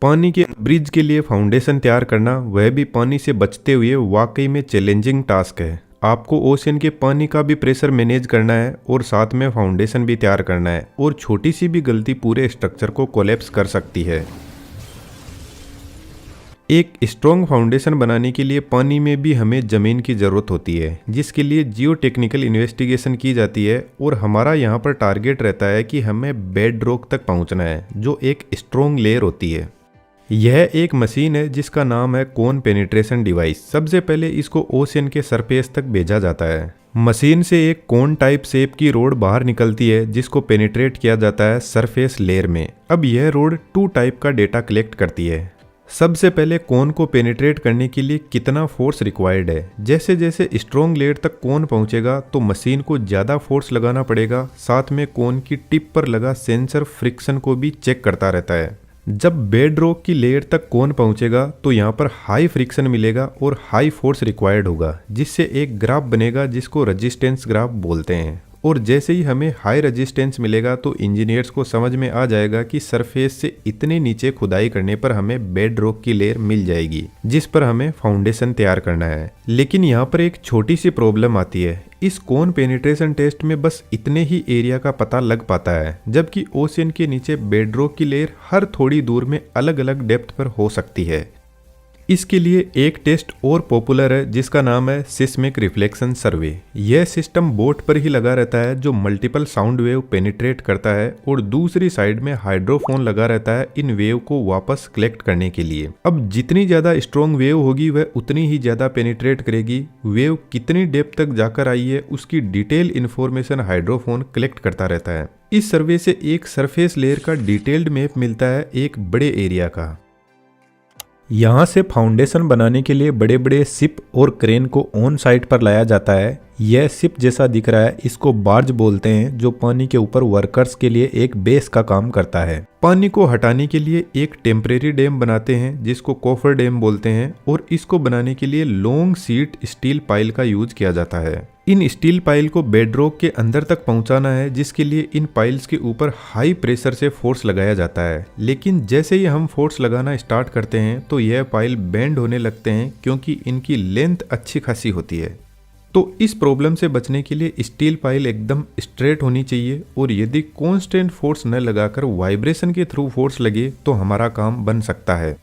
पानी के ब्रिज के लिए फाउंडेशन तैयार करना, वह भी पानी से बचते हुए, वाकई में चैलेंजिंग टास्क है। आपको ओशन के पानी का भी प्रेशर मैनेज करना है और साथ में फाउंडेशन भी तैयार करना है, और छोटी सी भी गलती पूरे स्ट्रक्चर को कोलैप्स कर सकती है। एक स्ट्रॉन्ग फाउंडेशन बनाने के लिए पानी में भी हमें ज़मीन की ज़रूरत होती है, जिसके लिए जियो टेक्निकल इन्वेस्टिगेशन की जाती है। और हमारा यहाँ पर टारगेट रहता है कि हमें बेड रॉक तक पहुँचना है, जो एक स्ट्रॉन्ग लेयर होती है। यह एक मशीन है जिसका नाम है कोन पेनिट्रेशन डिवाइस। सबसे पहले इसको ओशन के सरफेस तक भेजा जाता है। मशीन से एक कोन टाइप शेप की रोड बाहर निकलती है, जिसको पेनिट्रेट किया जाता है सरफेस लेयर में। अब यह रोड 2 टाइप का डेटा कलेक्ट करती है। सबसे पहले कोन को पेनिट्रेट करने के लिए कितना फोर्स रिक्वायर्ड है। जैसे जैसे स्ट्रॉन्ग लेयर तक कोन पहुंचेगा तो मशीन को ज़्यादा फोर्स लगाना पड़ेगा। साथ में कोन की टिप पर लगा सेंसर फ्रिक्शन को भी चेक करता रहता है। जब बेड रॉक की लेयर तक कोन पहुंचेगा तो यहाँ पर हाई फ्रिक्शन मिलेगा और हाई फोर्स रिक्वायर्ड होगा, जिससे एक ग्राफ बनेगा जिसको रेजिस्टेंस ग्राफ बोलते हैं। और जैसे ही हमें हाई रेजिस्टेंस मिलेगा तो इंजीनियर्स को समझ में आ जाएगा कि सरफेस से इतने नीचे खुदाई करने पर हमें बेड रॉक की लेयर मिल जाएगी, जिस पर हमें फाउंडेशन तैयार करना है। लेकिन यहाँ पर एक छोटी सी प्रॉब्लम आती है। इस कोन पेनिट्रेशन टेस्ट में बस इतने ही एरिया का पता लग पाता है, जबकि ओशन के नीचे बेड रॉक की लेयर हर थोड़ी दूर में अलग अलग डेप्थ पर हो सकती है। इसके लिए एक टेस्ट और पॉपुलर है जिसका नाम है सिस्मिक रिफ्लेक्शन सर्वे। यह सिस्टम बोट पर ही लगा रहता है, जो मल्टीपल साउंड वेव पेनिट्रेट करता है, और दूसरी साइड में हाइड्रोफोन लगा रहता है इन वेव को वापस कलेक्ट करने के लिए। अब जितनी ज्यादा स्ट्रॉन्ग वेव होगी वह उतनी ही ज्यादा पेनिट्रेट करेगी। वेव कितनी डेप्थ तक जाकर आई है उसकी डिटेल इन्फॉर्मेशन हाइड्रोफोन कलेक्ट करता रहता है। इस सर्वे से एक सरफेस लेयर का डिटेल्ड मैप मिलता है एक बड़े एरिया का। यहाँ से फाउंडेशन बनाने के लिए बड़े बड़े शिप और क्रेन को ऑन साइट पर लाया जाता है। यह शिप जैसा दिख रहा है, इसको बार्ज बोलते हैं, जो पानी के ऊपर वर्कर्स के लिए एक बेस का काम करता है। पानी को हटाने के लिए एक टेम्परेरी डैम बनाते हैं जिसको कोफर डैम बोलते हैं, और इसको बनाने के लिए लॉन्ग सीट स्टील पाइल का यूज किया जाता है। इन स्टील पाइल को बेडरॉक के अंदर तक पहुंचाना है, जिसके लिए इन पाइल्स के ऊपर हाई प्रेशर से फोर्स लगाया जाता है। लेकिन जैसे ही हम फोर्स लगाना स्टार्ट करते हैं तो यह पाइल बेंड होने लगते हैं, क्योंकि इनकी लेंथ अच्छी खासी होती है। तो इस प्रॉब्लम से बचने के लिए स्टील पाइल एकदम स्ट्रेट होनी चाहिए, और यदि कांस्टेंट फोर्स न लगाकर वाइब्रेशन के थ्रू फोर्स लगे तो हमारा काम बन सकता है।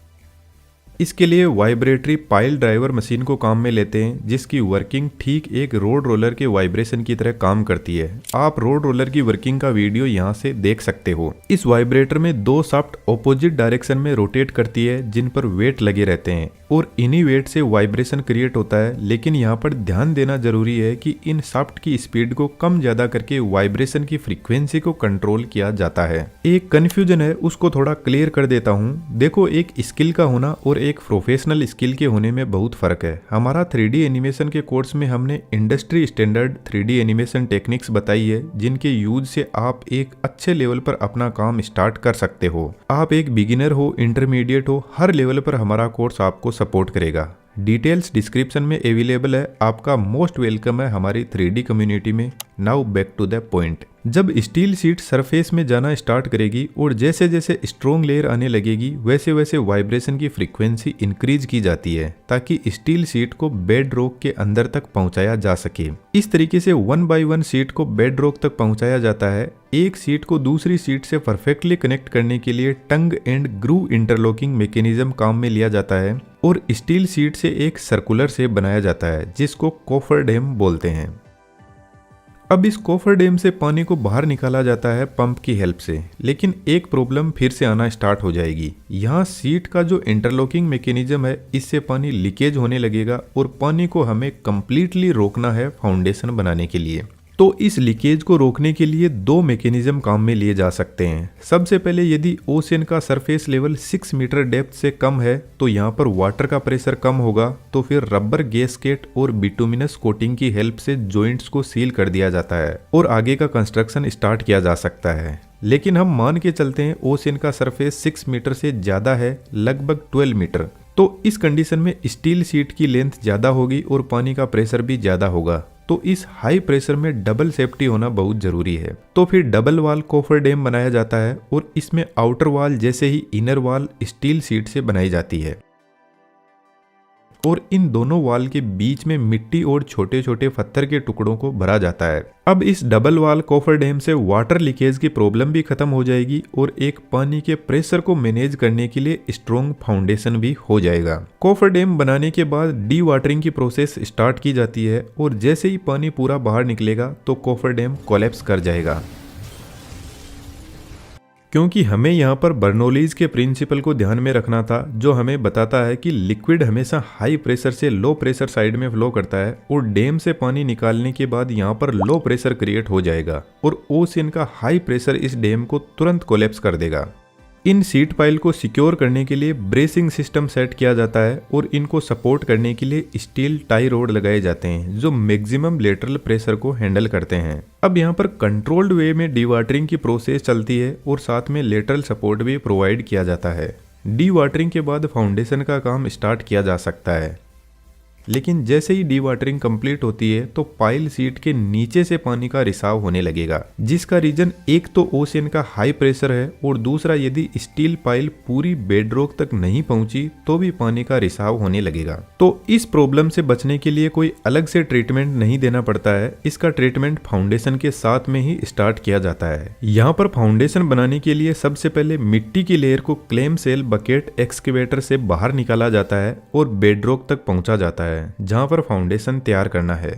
इसके लिए वाइब्रेटरी पाइल ड्राइवर मशीन को काम में लेते हैं, जिसकी वर्किंग ठीक एक रोड रोलर के वाइब्रेशन की तरह काम करती है। आप रोड रोलर की वर्किंग का वीडियो यहाँ से देख सकते हो। इस वाइब्रेटर में 2 शाफ्ट ऑपोजिट डायरेक्शन में रोटेट करती है, जिन पर वेट लगे रहते हैं, और इन्हीं वेट से वाइब्रेशन क्रिएट होता है। लेकिन यहाँ पर ध्यान देना जरूरी है कि इन शाफ्ट की स्पीड को कम ज्यादा करके वाइब्रेशन की फ्रीक्वेंसी को कंट्रोल किया जाता है। एक कंफ्यूजन है, उसको थोड़ा क्लियर कर देता हूँ। देखो, एक स्किल का होना और एक प्रोफेशनल स्किल के होने में बहुत फर्क है। हमारा 3D एनिमेशन के कोर्स में हमने industry standard 3D animation techniques बताई है, जिनके यूज से आप एक अच्छे लेवल पर अपना काम स्टार्ट कर सकते हो। आप एक बिगिनर हो, इंटरमीडिएट हो, हर लेवल पर हमारा कोर्स आपको सपोर्ट करेगा। डिटेल्स डिस्क्रिप्शन में अवेलेबल है। आपका मोस्ट वेलकम है हमारी 3D कम्युनिटी में। Now back to the point. जब स्टील शीट सरफेस में जाना स्टार्ट करेगी और जैसे जैसे स्ट्रॉन्ग लेयर आने लगेगी, वैसे वैसे वाइब्रेशन की फ्रीक्वेंसी इंक्रीज की जाती है, ताकि स्टील शीट को बेड रॉक के अंदर तक पहुंचाया जा सके। इस तरीके से 1 बाय 1 शीट को बेड रॉक तक पहुंचाया जाता है। एक शीट को दूसरी शीट से परफेक्टली कनेक्ट करने के लिए tongue and groove interlocking mechanism काम में लिया जाता है, और स्टील शीट से एक सर्कुलर शेप बनाया जाता है, जिसको कोफर डैम बोलते हैं। अब इस कोफर डैम से पानी को बाहर निकाला जाता है पंप की हेल्प से। लेकिन एक प्रॉब्लम फिर से आना स्टार्ट हो जाएगी। यहाँ सीट का जो इंटरलॉकिंग मैकेनिज्म है, इससे पानी लीकेज होने लगेगा, और पानी को हमें कंप्लीटली रोकना है फाउंडेशन बनाने के लिए। तो इस लीकेज को रोकने के लिए 2 मैकेनिज्म काम में लिए जा सकते हैं। सबसे पहले, यदि ओशन का सरफेस लेवल 6 मीटर डेप्थ से कम है तो यहाँ पर वाटर का प्रेशर कम होगा, तो फिर रबर गैस्केट और बिटुमिनस कोटिंग की हेल्प से जॉइंट्स को सील कर दिया जाता है और आगे का कंस्ट्रक्शन स्टार्ट किया जा सकता है। लेकिन हम मान के चलते हैं ओशन का सरफेस 6 मीटर से ज्यादा है, लगभग 12 मीटर। तो इस कंडीशन में स्टील शीट की लेंथ ज्यादा होगी और पानी का प्रेशर भी ज्यादा होगा। तो इस हाई प्रेशर में डबल सेफ्टी होना बहुत जरूरी है। तो फिर डबल वाल कोफर डैम बनाया जाता है और इसमें आउटर वाल जैसे ही इनर वाल स्टील शीट से बनाई जाती है और इन दोनों वाल के बीच में मिट्टी और छोटे छोटे पत्थर के टुकड़ों को भरा जाता है। अब इस डबल वाल कोफर डैम से वाटर लीकेज की प्रॉब्लम भी खत्म हो जाएगी और एक पानी के प्रेशर को मैनेज करने के लिए स्ट्रॉन्ग फाउंडेशन भी हो जाएगा। कोफर डैम बनाने के बाद डी वाटरिंग की प्रोसेस स्टार्ट की जाती है और जैसे ही पानी पूरा बाहर निकलेगा तो कोफर डैम कोलैप्स कर जाएगा। क्योंकि हमें यहाँ पर बर्नौलीज के प्रिंसिपल को ध्यान में रखना था, जो हमें बताता है कि लिक्विड हमेशा हाई प्रेशर से लो प्रेशर साइड में फ्लो करता है और डैम से पानी निकालने के बाद यहाँ पर लो प्रेशर क्रिएट हो जाएगा और ओशियन का हाई प्रेशर इस डैम को तुरंत कोलैप्स कर देगा। इन सीट पाइल को सिक्योर करने के लिए ब्रेसिंग सिस्टम सेट किया जाता है और इनको सपोर्ट करने के लिए स्टील टाई रोड लगाए जाते हैं जो मैक्सिमम लेटरल प्रेशर को हैंडल करते हैं। अब यहाँ पर कंट्रोल्ड वे में डीवाटरिंग की प्रोसेस चलती है और साथ में लेटरल सपोर्ट भी प्रोवाइड किया जाता है। डीवाटरिंग के बाद फाउंडेशन का काम स्टार्ट किया जा सकता है, लेकिन जैसे ही डीवाटरिंग कंप्लीट होती है तो पाइल सीट के नीचे से पानी का रिसाव होने लगेगा, जिसका रीजन एक तो ओशियन का हाई प्रेशर है और दूसरा यदि स्टील पाइल पूरी बेडरॉक तक नहीं पहुंची तो भी पानी का रिसाव होने लगेगा। तो इस प्रॉब्लम से बचने के लिए कोई अलग से ट्रीटमेंट नहीं देना पड़ता है, इसका ट्रीटमेंट फाउंडेशन के साथ में ही स्टार्ट किया जाता है। यहाँ पर फाउंडेशन बनाने के लिए सबसे पहले मिट्टी की लेयर को क्लेम सेल बकेट एक्सकेवेटर से बाहर निकाला जाता है और बेडरॉक तक पहुंचा जाता है जहां पर फाउंडेशन तैयार करना है।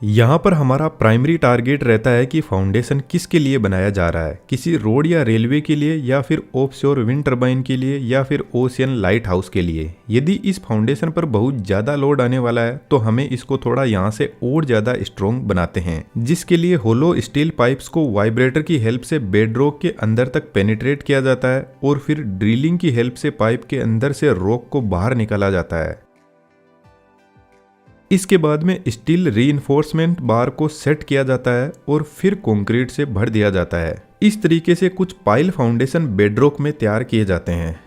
यहाँ पर हमारा प्राइमरी टारगेट रहता है कि फाउंडेशन किसके लिए बनाया जा रहा है, किसी रोड या रेलवे के लिए या फिर ऑफशोर विंड टर्बाइन के लिए या फिर ओशियन लाइट हाउस के लिए। यदि इस फाउंडेशन पर बहुत ज़्यादा लोड आने वाला है तो हमें इसको थोड़ा यहाँ से और ज़्यादा स्ट्रॉन्ग बनाते हैं, जिसके लिए होलो स्टील पाइप्स को वाइब्रेटर की हेल्प से बेडरॉक के अंदर तक पेनिट्रेट किया जाता है और फिर ड्रिलिंग की हेल्प से पाइप के अंदर से रॉक को बाहर निकाला जाता है। इसके बाद में स्टील रीइंफोर्समेंट बार को सेट किया जाता है और फिर कंक्रीट से भर दिया जाता है। इस तरीके से कुछ पाइल फाउंडेशन बेडरॉक में तैयार किए जाते हैं।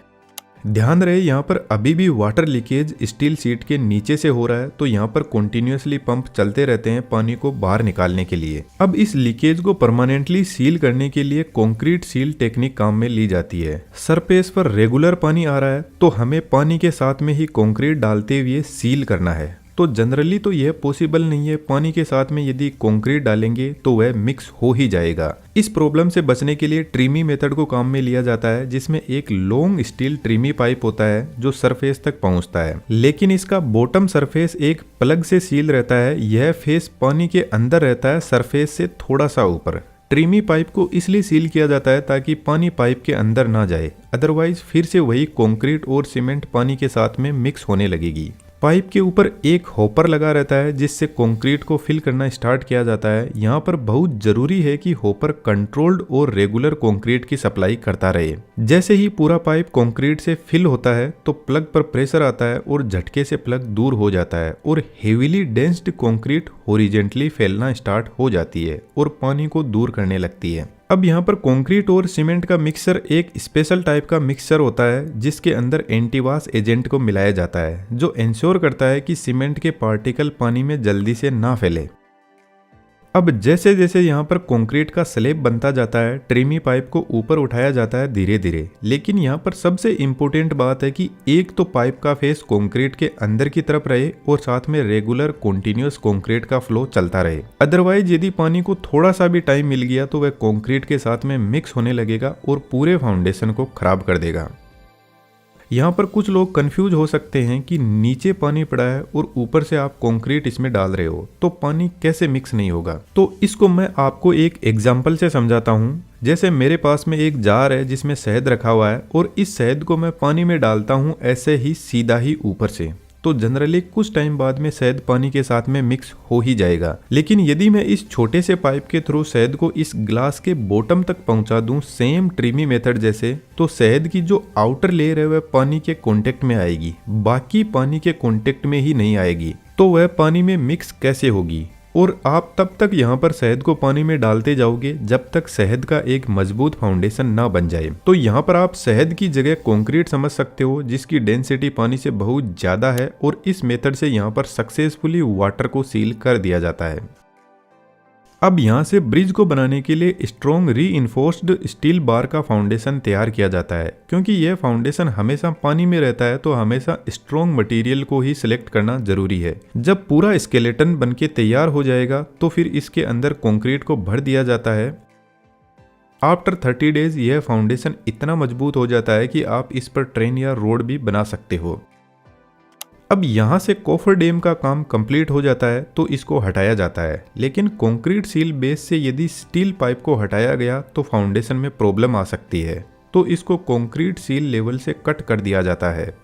ध्यान रहे यहाँ पर अभी भी वाटर लीकेज स्टील सीट के नीचे से हो रहा है, तो यहाँ पर कंटिन्यूअसली पंप चलते रहते हैं पानी को बाहर निकालने के लिए। अब इस लीकेज को परमानेंटली सील करने के लिए कंक्रीट सील टेक्निक काम में ली जाती है। सरफेस पर रेगुलर पानी आ रहा है तो हमें पानी के साथ में ही कंक्रीट डालते हुए सील करना है। तो जनरली तो यह पॉसिबल नहीं है, पानी के साथ में यदि कंक्रीट डालेंगे तो वह मिक्स हो ही जाएगा। इस प्रॉब्लम से बचने के लिए ट्रिमी मेथड को काम में लिया जाता है, जिसमें एक लॉन्ग स्टील ट्रिमी पाइप होता है जो सरफेस तक पहुंचता है, लेकिन इसका बॉटम सरफेस एक प्लग से सील रहता है। यह फेस पानी के अंदर रहता है, सरफेस से थोड़ा सा ऊपर। ट्रिमी पाइप को इसलिए सील किया जाता है ताकि पानी पाइप के अंदर ना जाए, अदरवाइज फिर से वही कंक्रीट और सीमेंट पानी के साथ में मिक्स होने लगेगी। पाइप के ऊपर एक हॉपर लगा रहता है जिससे कंक्रीट को फिल करना स्टार्ट किया जाता है। यहाँ पर बहुत जरूरी है कि हॉपर कंट्रोल्ड और रेगुलर कंक्रीट की सप्लाई करता रहे। जैसे ही पूरा पाइप कंक्रीट से फिल होता है तो प्लग पर प्रेशर आता है और झटके से प्लग दूर हो जाता है और हेवीली डेंस्ड कंक्रीट हॉरिजॉन्टली फैलना स्टार्ट हो जाती है और पानी को दूर करने लगती है। अब यहाँ पर कंक्रीट और सीमेंट का मिक्सचर एक स्पेशल टाइप का मिक्सचर होता है जिसके अंदर एंटीवाश एजेंट को मिलाया जाता है, जो इंश्योर करता है कि सीमेंट के पार्टिकल पानी में जल्दी से ना फैले। अब जैसे जैसे यहाँ पर कंक्रीट का स्लैब बनता जाता है, ट्रिमी पाइप को ऊपर उठाया जाता है धीरे धीरे। लेकिन यहाँ पर सबसे इम्पोर्टेंट बात है कि एक तो पाइप का फेस कंक्रीट के अंदर की तरफ रहे और साथ में रेगुलर कंटिन्यूअस कंक्रीट का फ्लो चलता रहे। अदरवाइज यदि पानी को थोड़ा सा भी टाइम मिल गया तो वह कंक्रीट के साथ में मिक्स होने लगेगा और पूरे फाउंडेशन को खराब कर देगा। यहाँ पर कुछ लोग कंफ्यूज हो सकते हैं कि नीचे पानी पड़ा है और ऊपर से आप कंक्रीट इसमें डाल रहे हो तो पानी कैसे मिक्स नहीं होगा। तो इसको मैं आपको एक एग्जांपल से समझाता हूँ। जैसे मेरे पास में एक जार है जिसमें शहद रखा हुआ है और इस शहद को मैं पानी में डालता हूँ ऐसे ही सीधा ही ऊपर से, तो जनरली कुछ टाइम बाद में शहद पानी के साथ में मिक्स हो ही जाएगा। लेकिन यदि मैं इस छोटे से पाइप के थ्रू शहद को इस ग्लास के बॉटम तक पहुंचा दूं सेम ट्रिमी मेथड जैसे, तो शहद की जो आउटर लेयर है वह पानी के कांटेक्ट में आएगी, बाकी पानी के कांटेक्ट में ही नहीं आएगी। तो वह पानी में मिक्स कैसे होगी और आप तब तक यहाँ पर शहद को पानी में डालते जाओगे जब तक शहद का एक मजबूत फाउंडेशन ना बन जाए। तो यहाँ पर आप शहद की जगह कंक्रीट समझ सकते हो जिसकी डेंसिटी पानी से बहुत ज्यादा है और इस मेथड से यहाँ पर सक्सेसफुली वाटर को सील कर दिया जाता है। अब यहाँ से ब्रिज को बनाने के लिए स्ट्रॉन्ग रीइंफोर्स्ड स्टील बार का फाउंडेशन तैयार किया जाता है। क्योंकि यह फाउंडेशन हमेशा पानी में रहता है तो हमेशा स्ट्रॉन्ग मटेरियल को ही सिलेक्ट करना जरूरी है। जब पूरा स्केलेटन बनके तैयार हो जाएगा तो फिर इसके अंदर कंक्रीट को भर दिया जाता है। आफ्टर 30 डेज यह फाउंडेशन इतना मजबूत हो जाता है कि आप इस पर ट्रेन या रोड भी बना सकते हो। अब यहाँ से कोफर डैम का काम कंप्लीट हो जाता है तो इसको हटाया जाता है, लेकिन कंक्रीट सील बेस से यदि स्टील पाइप को हटाया गया तो फाउंडेशन में प्रॉब्लम आ सकती है, तो इसको कंक्रीट सील लेवल से कट कर दिया जाता है।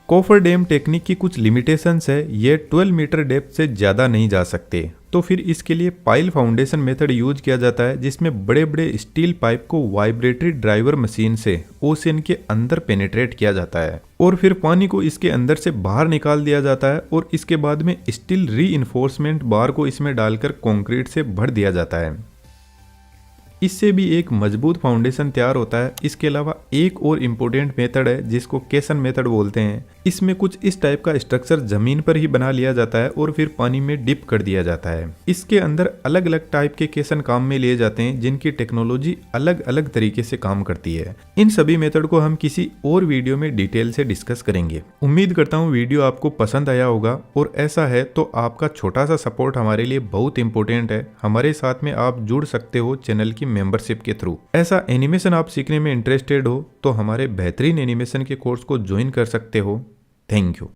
कोफर डैम टेक्निक की कुछ लिमिटेशंस है, ये 12 मीटर डेप्थ से ज़्यादा नहीं जा सकते, तो फिर इसके लिए पाइल फाउंडेशन मेथड यूज किया जाता है जिसमें बड़े बड़े स्टील पाइप को वाइब्रेटरी ड्राइवर मशीन से ओशन के अंदर पेनिट्रेट किया जाता है और फिर पानी को इसके अंदर से बाहर निकाल दिया जाता है और इसके बाद में स्टील रीइंफोर्समेंट बार को इसमें डालकर कंक्रीट से भर दिया जाता है। इससे भी एक मजबूत फाउंडेशन तैयार होता है। इसके अलावा एक और इम्पोर्टेंट मेथड है जिसको केसन मेथड बोलते हैं। इसमें कुछ इस टाइप का स्ट्रक्चर जमीन पर ही बना लिया जाता है और फिर पानी में डिप कर दिया जाता है। इसके अंदर अलग अलग टाइप के केसन काम में लिए जाते हैं जिनकी टेक्नोलॉजी अलग अलग तरीके से काम करती है। इन सभी मेथड को हम किसी और वीडियो में डिटेल से डिस्कस करेंगे। उम्मीद करता हूँ वीडियो आपको पसंद आया होगा और ऐसा है तो आपका छोटा सा सपोर्ट हमारे लिए बहुत इंपॉर्टेंट है। हमारे साथ में आप जुड़ सकते हो चैनल की मेंबरशिप के थ्रू। ऐसा एनिमेशन आप सीखने में इंटरेस्टेड हो तो हमारे बेहतरीन एनिमेशन के कोर्स को ज्वाइन कर सकते हो। Thank you.